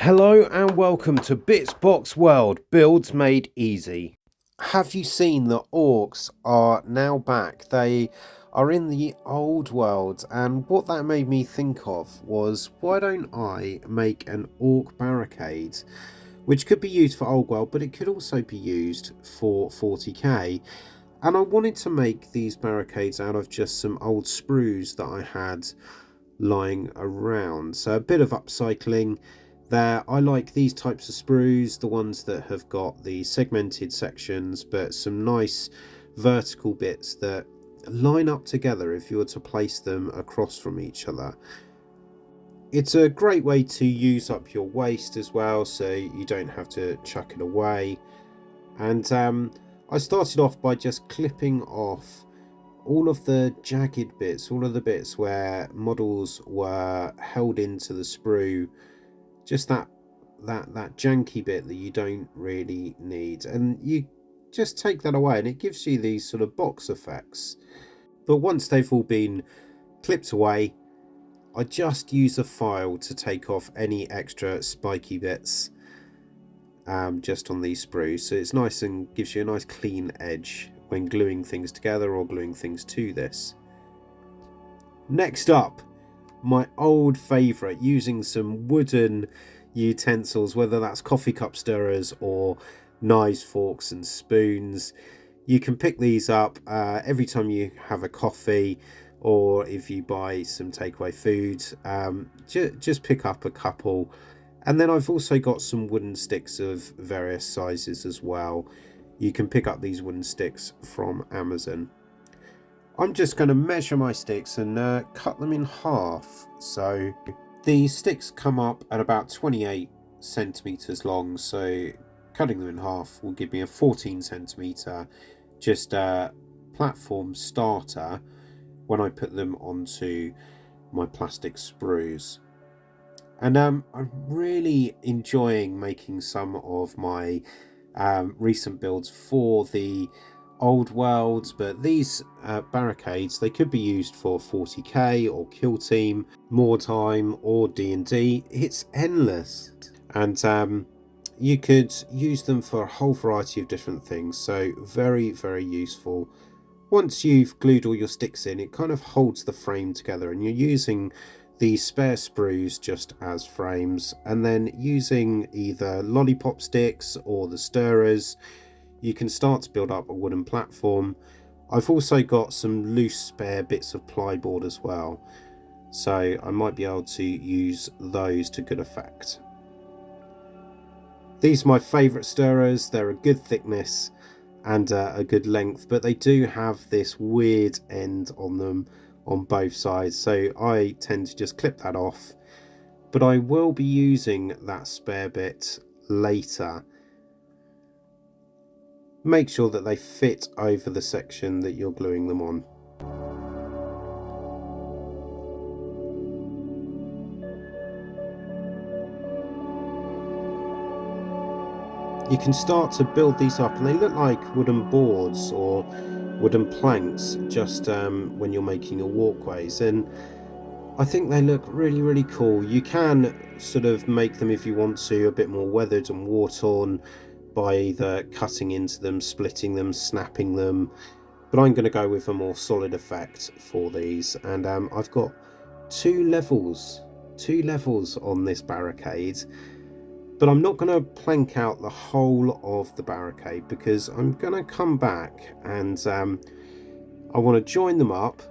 Hello and welcome to Bitsbox World, Builds Made Easy. Have you seen that orcs are now back? They are in the old world, and what that made me think of was, why don't I make an orc barricade, which could be used for old world, but it could also be used for 40k. And I wanted to make these barricades out of just some old sprues that I had lying around. So a bit of upcycling there. I like these types of sprues, the ones that have got the segmented sections, but some nice vertical bits that line up together if you were to place them across from each other. It's a great way to use up your waste as well, so you don't have to chuck it away. And I started off by just clipping off all of the jagged bits, all of the bits where models were held into the sprue, just that janky bit that you don't really need, and you just take that away and it gives you these sort of box effects. But once they've all been clipped away, I just use a file to take off any extra spiky bits just on these sprues, so it's nice and gives you a nice clean edge when gluing things together or gluing things to this. Next up, my old favourite, using some wooden utensils, whether that's coffee cup stirrers or knives, forks and spoons. You can pick these up every time you have a coffee, or if you buy some takeaway food, just pick up a couple. And then I've also got some wooden sticks of various sizes as well. You can pick up these wooden sticks from Amazon. I'm just going to measure my sticks and cut them in half. So these sticks come up at about 28 centimeters long, so cutting them in half will give me a 14 centimeter just platform starter when I put them onto my plastic sprues. And I'm really enjoying making some of my recent builds for the old worlds, but these barricades, they could be used for 40k or kill team, more time, or D&D. It's endless, and you could use them for a whole variety of different things, so very useful. Once you've glued all your sticks in, it kind of holds the frame together, and you're using the spare sprues just as frames, and then using either lollipop sticks or the stirrers, you can start to build up a wooden platform. I've also got some loose spare bits of plyboard as well, so I might be able to use those to good effect. These are my favourite stirrers. They're a good thickness and a good length, but they do have this weird end on them on both sides, so I tend to just clip that off, but I will be using that spare bit later. Make sure that they fit over the section that you're gluing them on. You can start to build these up, and they look like wooden boards or wooden planks just when you're making your walkways, and I think they look really cool. You can sort of make them, if you want to, a bit more weathered and war-torn by either cutting into them, splitting them, snapping them, but I'm going to go with a more solid effect for these. And I've got two levels on this barricade, but I'm not going to plank out the whole of the barricade, because I'm going to come back and I want to join them up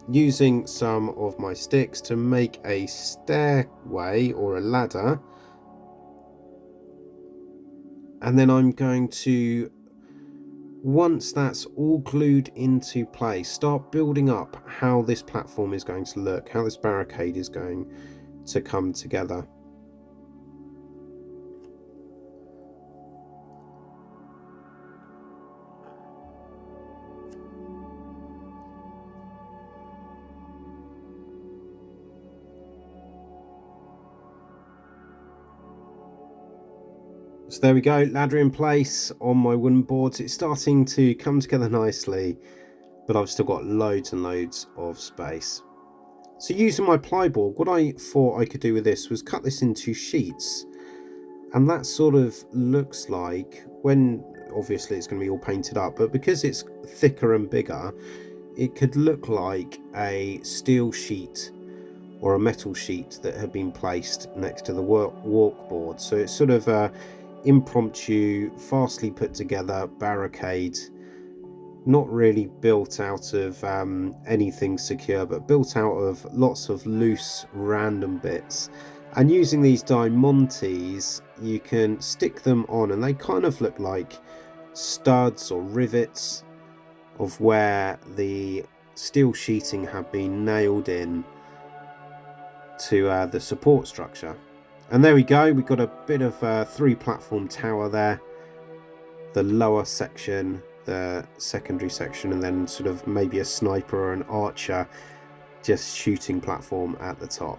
using some of my sticks to make a stairway or a ladder. And then I'm going to, once that's all glued into place, start building up how this platform is going to look, how this barricade is going to come together. So there we go, ladder in place on my wooden boards. It's starting to come together nicely, but I've still got loads and loads of space. So using my plyboard, what I thought I could do with this was cut this into sheets, and that sort of looks like, when obviously it's going to be all painted up, but because it's thicker and bigger, it could look like a steel sheet or a metal sheet that had been placed next to the walk board. So it's sort of a impromptu, fastly put together barricade, not really built out of anything secure, but built out of lots of loose random bits. And using these diamantes, you can stick them on, and they kind of look like studs or rivets of where the steel sheeting have been nailed in to the support structure. And there we go, we've got a bit of a 3-platform tower there, the lower section, the secondary section, and then sort of maybe a sniper or an archer just shooting platform at the top.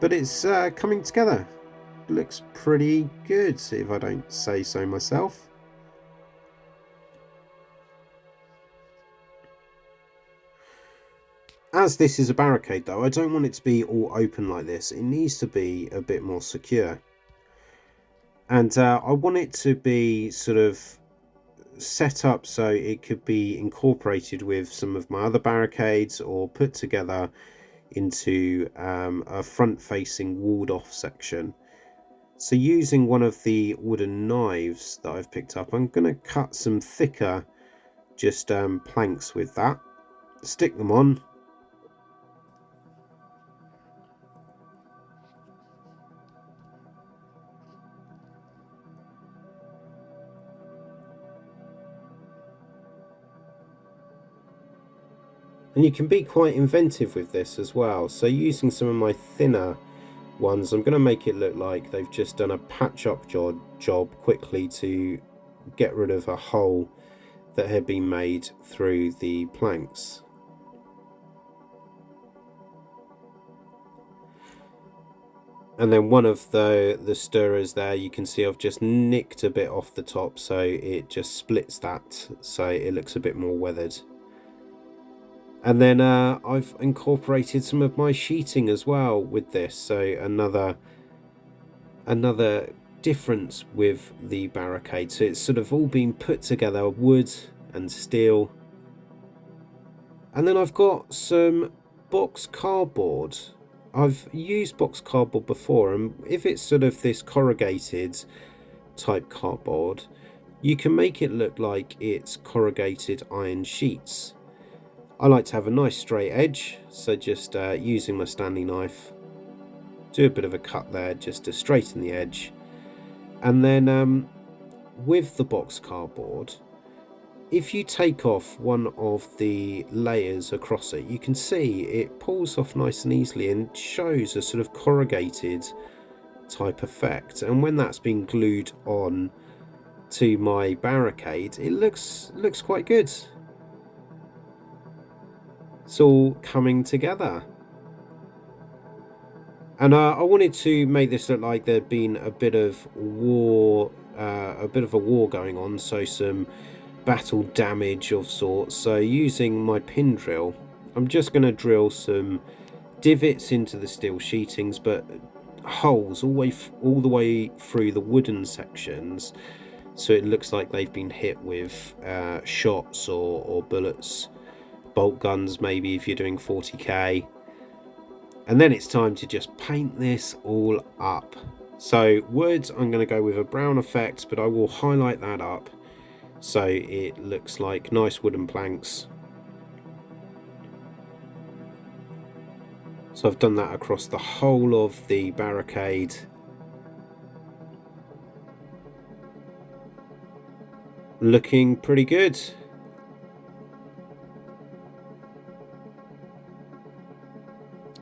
But it's coming together. Looks pretty good, if I don't say so myself. As this is a barricade though, I don't want it to be all open like this. It needs to be a bit more secure. And I want it to be sort of set up so it could be incorporated with some of my other barricades, or put together into a front-facing walled-off section. So using one of the wooden knives that I've picked up, I'm going to cut some thicker just planks with that, stick them on. And you can be quite inventive with this as well. So using some of my thinner ones, I'm going to make it look like they've just done a patch-up job quickly to get rid of a hole that had been made through the planks. And then one of the stirrers there, you can see I've just nicked a bit off the top, so it just splits that, so it looks a bit more weathered. And then I've incorporated some of my sheeting as well with this, so another difference with the barricade. So it's sort of all been put together, wood and steel. And then I've got some box cardboard. I've used box cardboard before, and if it's sort of this corrugated type cardboard, you can make it look like it's corrugated iron sheets. I like to have a nice straight edge, so just using my Stanley knife, do a bit of a cut there just to straighten the edge. And then with the box cardboard, if you take off one of the layers across it, you can see it pulls off nice and easily and shows a sort of corrugated type effect. And when that's been glued on to my barricade, it looks quite good. It's all coming together. And I wanted to make this look like there'd been a bit of war, a war going on, so some battle damage of sorts. So using my pin drill, I'm just going to drill some divots into the steel sheetings, but holes all the way through the wooden sections, so it looks like they've been hit with shots or bullets. Bolt guns maybe if you're doing 40k. And then it's time to just paint this all up. So wood, I'm going to go with a brown effect, but I will highlight that up so it looks like nice wooden planks. So I've done that across the whole of the barricade. Looking pretty good.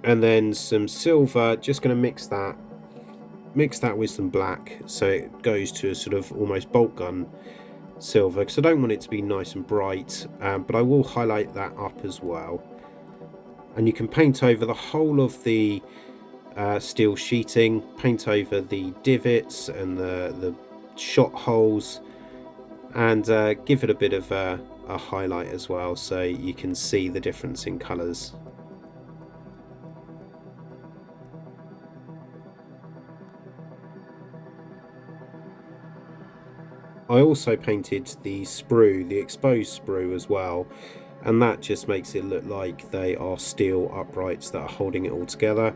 And then some silver, just going to mix that with some black so it goes to a sort of almost bolt gun silver, because I don't want it to be nice and bright, but I will highlight that up as well. And you can paint over the whole of the steel sheeting, paint over the divots and the shot holes, and give it a bit of a highlight as well so you can see the difference in colours. I also painted the sprue, the exposed sprue as well, and that just makes it look like they are steel uprights that are holding it all together.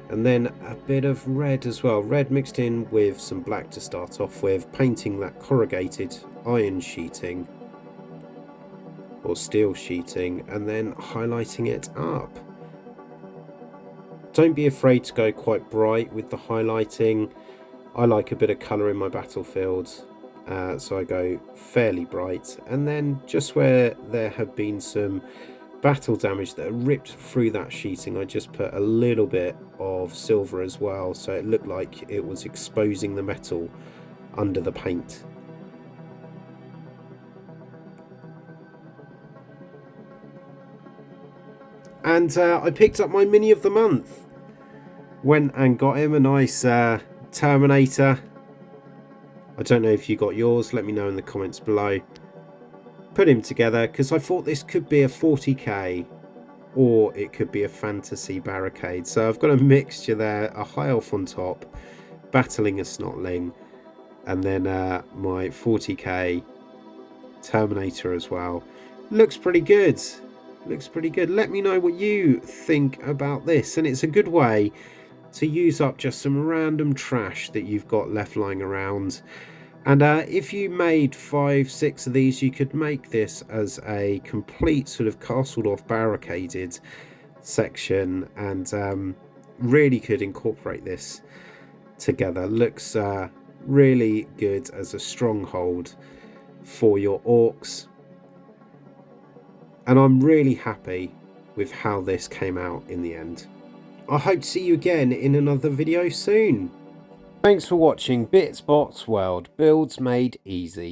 And then a bit of red as well, red mixed in with some black to start off with, painting that corrugated iron sheeting or steel sheeting and then highlighting it up. Don't be afraid to go quite bright with the highlighting. I like a bit of colour in my battlefields, so I go fairly bright, and then just where there have been some battle damage that are ripped through that sheeting, I just put a little bit of silver as well, so it looked like it was exposing the metal under the paint. And I picked up my mini of the month. Went and got him a nice Terminator. I don't know if you got yours, let me know in the comments below. Put him together because I thought this could be a 40k or it could be a fantasy barricade. So I've got a mixture there, a high elf on top, battling a snotling, and then my 40k Terminator as well. Looks pretty good. Looks pretty good. Let me know what you think about this, and it's a good way to use up just some random trash that you've got left lying around. And if you made 5-6 of these, you could make this as a complete sort of castled off barricaded section, and really could incorporate this together. Looks really good as a stronghold for your orcs, and I'm really happy with how this came out in the end. I hope to see you again in another video soon. Thanks for watching Bits Box World Builds Made Easy.